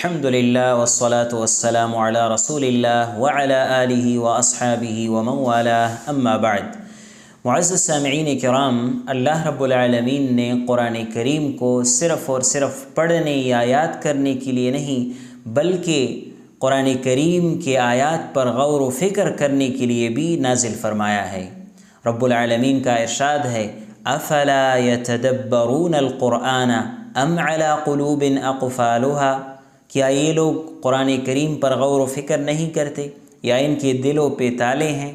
الحمدللہ والصلاة والسلام علی رسول اللہ وعلی آلہ واصحابہ ومن والاه اما بعد۔ معزز سامعین کرام، اللہ رب العالمین نے قرآن کریم کو صرف اور صرف پڑھنے یا یاد کرنے کے لیے نہیں بلکہ قرآن کریم کے آیات پر غور و فکر کرنے کے لیے بھی نازل فرمایا ہے۔ رب العالمین کا ارشاد ہے افلا یتدبرون القرآن ام علی قلوب اقفالها، کیا یہ لوگ قرآن کریم پر غور و فکر نہیں کرتے یا ان کے دلوں پہ تالے ہیں؟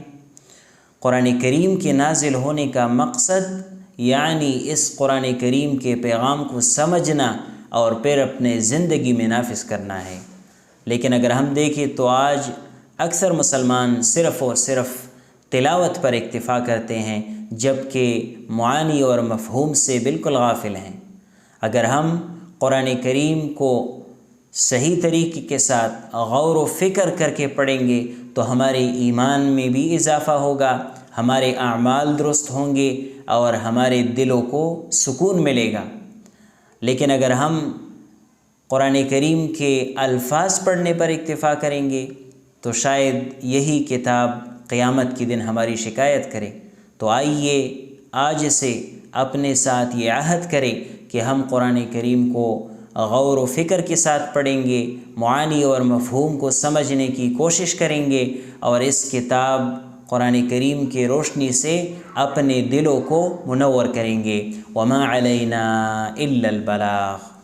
قرآن کریم کے نازل ہونے کا مقصد یعنی اس قرآن کریم کے پیغام کو سمجھنا اور پھر اپنے زندگی میں نافذ کرنا ہے۔ لیکن اگر ہم دیکھیں تو آج اکثر مسلمان صرف اور صرف تلاوت پر اکتفا کرتے ہیں، جبکہ معانی اور مفہوم سے بالکل غافل ہیں۔ اگر ہم قرآن کریم کو صحیح طریقے کے ساتھ غور و فکر کر کے پڑھیں گے تو ہمارے ایمان میں بھی اضافہ ہوگا، ہمارے اعمال درست ہوں گے اور ہمارے دلوں کو سکون ملے گا۔ لیکن اگر ہم قرآن کریم کے الفاظ پڑھنے پر اکتفا کریں گے تو شاید یہی کتاب قیامت کے دن ہماری شکایت کرے۔ تو آئیے آج سے اپنے ساتھ یہ عہد کریں کہ ہم قرآن کریم کو غور و فکر کے ساتھ پڑھیں گے، معانی اور مفہوم کو سمجھنے کی کوشش کریں گے اور اس کتاب قرآن کریم کی روشنی سے اپنے دلوں کو منور کریں گے۔ وما علینا الا البلاغ۔